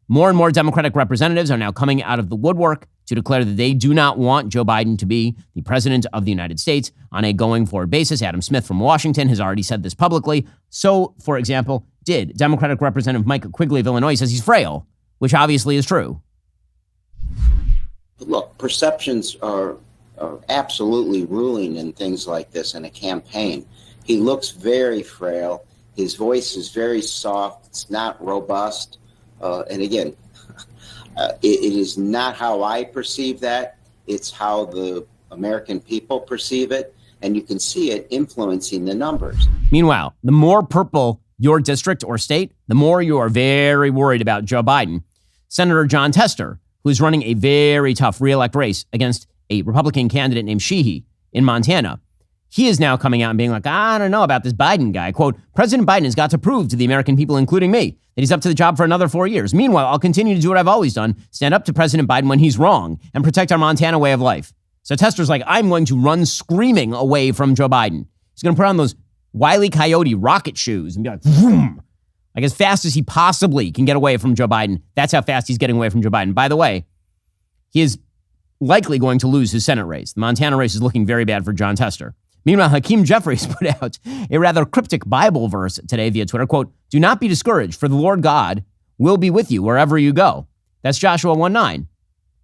More and more Democratic representatives are now coming out of the woodwork to declare that they do not want Joe Biden to be the president of the United States on a going forward basis. Adam Smith from Washington has already said this publicly. So, for example, did Democratic Representative Mike Quigley of Illinois. Says he's frail, which obviously is true. Look, perceptions are absolutely ruling in things like this in a campaign. He looks very frail. His voice is very soft. It's not robust. And again, it is not how I perceive that. It's how the American people perceive it. And you can see it influencing the numbers. Meanwhile, the more purple your district or state, the more you are very worried about Joe Biden. Senator John Tester, who is running a very tough reelect race against a Republican candidate named Sheehy in Montana, he is now coming out and being like, I don't know about this Biden guy. Quote, President Biden has got to prove to the American people, including me, that he's up to the job for another 4 years. Meanwhile, I'll continue to do what I've always done, stand up to President Biden when he's wrong and protect our Montana way of life. So Tester's like, I'm going to run screaming away from Joe Biden. He's going to put on those Wile E. Coyote rocket shoes and be like, vroom, like as fast as he possibly can get away from Joe Biden. That's how fast he's getting away from Joe Biden. By the way, he is likely going to lose his Senate race. The Montana race is looking very bad for John Tester. Meanwhile, Hakeem Jeffries put out a rather cryptic Bible verse today via Twitter. Quote, do not be discouraged, for the Lord God will be with you wherever you go. That's Joshua 1:9.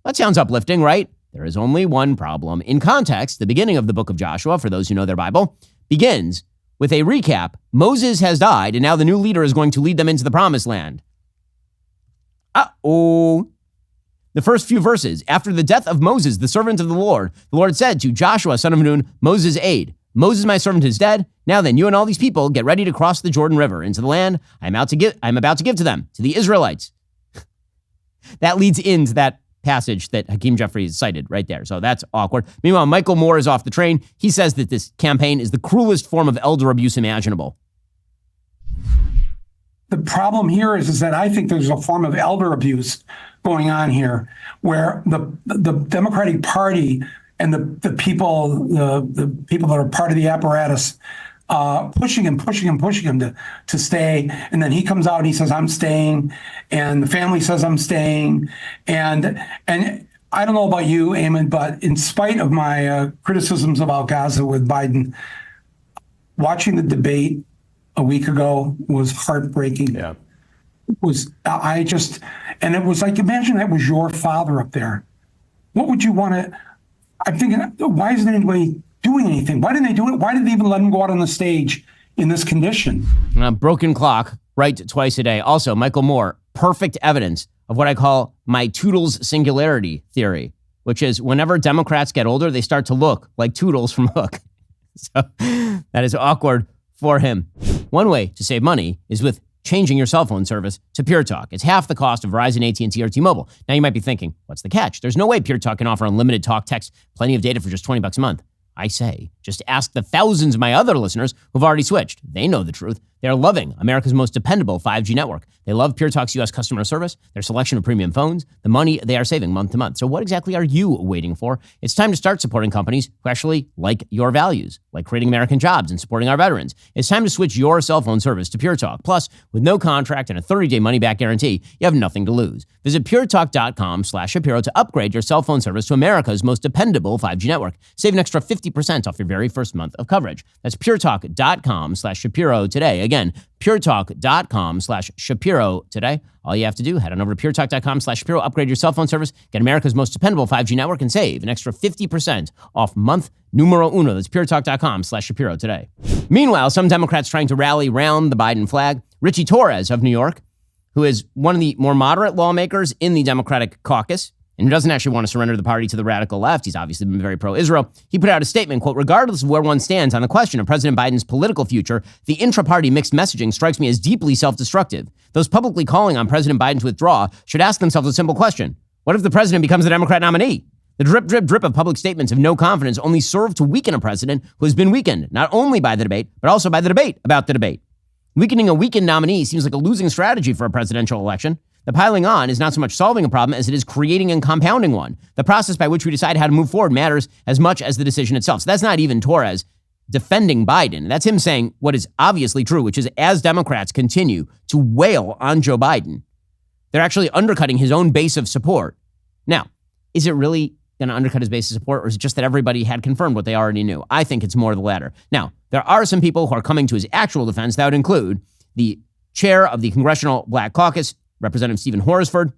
That sounds uplifting, right? There is only one problem. In context, the beginning of the book of Joshua, for those who know their Bible, begins with a recap. Moses has died, and now the new leader is going to lead them into the promised land. Uh-oh. The first few verses, after the death of Moses, the servant of the Lord said to Joshua, son of Nun, Moses' aide, Moses, my servant, is dead. Now then, you and all these people get ready to cross the Jordan River into the land I'm about to give to them, to the Israelites. That leads into that passage that Hakeem Jeffries cited right there. So that's awkward. Meanwhile, Michael Moore is off the train. He says that this campaign is the cruelest form of elder abuse imaginable. The problem here is that I think there's a form of elder abuse going on here, where the Democratic Party and the people that are part of the apparatus pushing him to stay, and then he comes out and he says, I'm staying, and the family says, I'm staying, and I don't know about you, Eamon, but in spite of my criticisms about Gaza with Biden, watching the debate a week ago was heartbreaking. Yeah. It was, and it was like, imagine that was your father up there. What would you want to, I'm thinking, why isn't anybody doing anything? Why didn't they do it? Why did they even let him go out on the stage in this condition? Broken clock, right twice a day. Also, Michael Moore, perfect evidence of what I call my Toodles singularity theory, which is whenever Democrats get older, they start to look like Toodles from Hook. So that is awkward for him. One way to save money is with changing your cell phone service to Pure Talk. It's half the cost of Verizon, AT&T, or T-Mobile. Now you might be thinking, what's the catch? There's no way Pure Talk can offer unlimited talk, text, plenty of data for just $20 a month. I say, just ask the thousands of my other listeners who've already switched. They know the truth. They're loving America's most dependable 5G network. They love Pure Talk's U.S. customer service, their selection of premium phones, the money they are saving month to month. So what exactly are you waiting for? It's time to start supporting companies who actually like your values, like creating American jobs and supporting our veterans. It's time to switch your cell phone service to Pure Talk. Plus, with no contract and a 30-day money-back guarantee, you have nothing to lose. Visit puretalk.com/Shapiro to upgrade your cell phone service to America's most dependable 5G network. Save an extra 50% off your very first month of coverage. That's puretalk.com/Shapiro today. Again, puretalk.com/Shapiro today. All you have to do, head on over to puretalk.com/Shapiro, upgrade your cell phone service, get America's most dependable 5G network, and save an extra 50% off month numero uno. That's puretalk.com/Shapiro today. Meanwhile, some Democrats trying to rally round the Biden flag. Richie Torres of New York, who is one of the more moderate lawmakers in the Democratic caucus, and who doesn't actually want to surrender the party to the radical left. He's obviously been very pro-Israel. He put out a statement, quote, regardless of where one stands on the question of President Biden's political future, the intra-party mixed messaging strikes me as deeply self-destructive. Those publicly calling on President Biden to withdraw should ask themselves a simple question. What if the president becomes the Democrat nominee? The drip, drip, drip of public statements of no confidence only serve to weaken a president who has been weakened, not only by the debate, but also by the debate about the debate. Weakening a weakened nominee seems like a losing strategy for a presidential election. The piling on is not so much solving a problem as it is creating and compounding one. The process by which we decide how to move forward matters as much as the decision itself. So that's not even Torres defending Biden. That's him saying what is obviously true, which is as Democrats continue to wail on Joe Biden, They're actually undercutting his own base of support. Now, is it really going to undercut his base of support, or is it just that everybody had confirmed what they already knew? I think it's more the latter. Now, there are some people who are coming to his actual defense. That would include the chair of the Congressional Black Caucus, Representative Stephen Horsford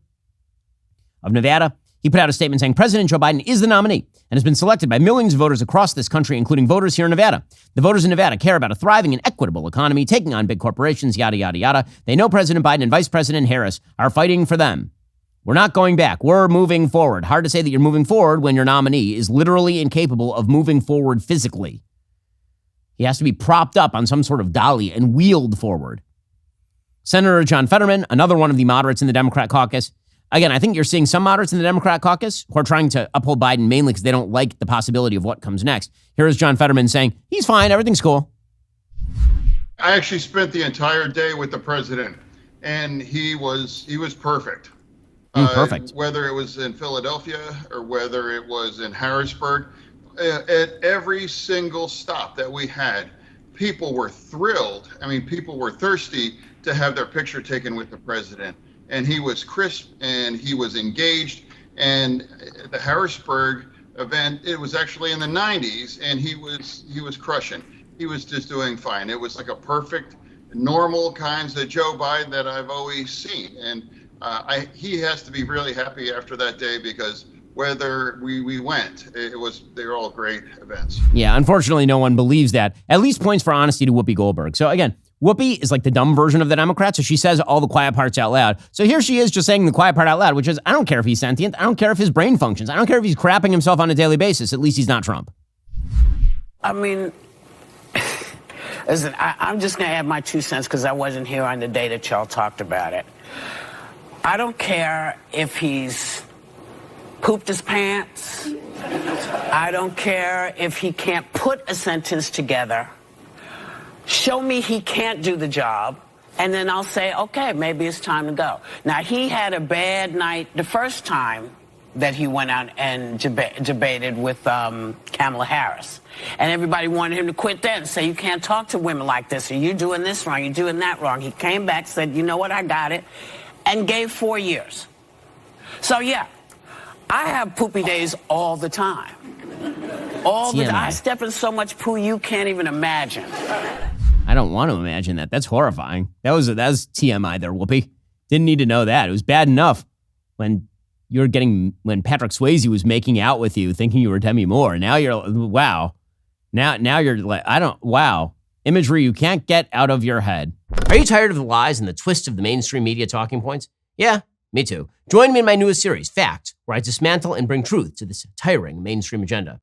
of Nevada. He put out a statement saying President Joe Biden is the nominee and has been selected by millions of voters across this country, including voters here in Nevada. The voters in Nevada care about a thriving and equitable economy, taking on big corporations, yada, yada, yada. They know President Biden and Vice President Harris are fighting for them. We're not going back. We're moving forward. Hard to say that you're moving forward when your nominee is literally incapable of moving forward physically. He has to be propped up on some sort of dolly and wheeled forward. Senator John Fetterman, another one of the moderates in the Democrat caucus. Again, I think you're seeing some moderates in the Democrat caucus who are trying to uphold Biden mainly because they don't like the possibility of what comes next. Here is John Fetterman saying, he's fine, everything's cool. I actually spent the entire day with the president, and he was perfect. Perfect. Whether it was in Philadelphia or whether it was in Harrisburg, at every single stop that we had, people were thrilled. I mean, people were thirsty to have their picture taken with the president. And he was crisp and he was engaged. And the Harrisburg event, it was actually in the 90s, and he was crushing. He was just doing fine. It was like a perfect, normal kinds of Joe Biden that I've always seen. And he has to be really happy after that day, because whether we went, they were all great events. Yeah, unfortunately, no one believes that. At least points for honesty to Whoopi Goldberg. So again, Whoopi is like the dumb version of the Democrats, so she says all the quiet parts out loud. So here she is just saying the quiet part out loud, which is, I don't care if he's sentient. I don't care if his brain functions. I don't care if he's crapping himself on a daily basis. At least he's not Trump. I mean, listen, I'm just going to add my 2 cents because I wasn't here on the day that y'all talked about it. I don't care if he's pooped his pants. I don't care if he can't put a sentence together. Show me he can't do the job, and then I'll say, okay, maybe it's time to go. Now, he had a bad night the first time that he went out and debated with Kamala Harris. And everybody wanted him to quit then and say, you can't talk to women like this, or you're doing this wrong, you're doing that wrong. He came back, said, you know what, I got it, and gave 4 years. So, yeah, I have poopy days all the time. All the time. I step in so much poo you can't even imagine. I don't want to imagine that. That's horrifying. That was TMI there, Whoopi. Didn't need to know that. It was bad enough when Patrick Swayze was making out with you thinking you were Demi Moore. Now you're, wow. Now you're like, wow. Imagery you can't get out of your head. Are you tired of the lies and the twists of the mainstream media talking points? Yeah, me too. Join me in my newest series, Fact, where I dismantle and bring truth to this tiring mainstream agenda.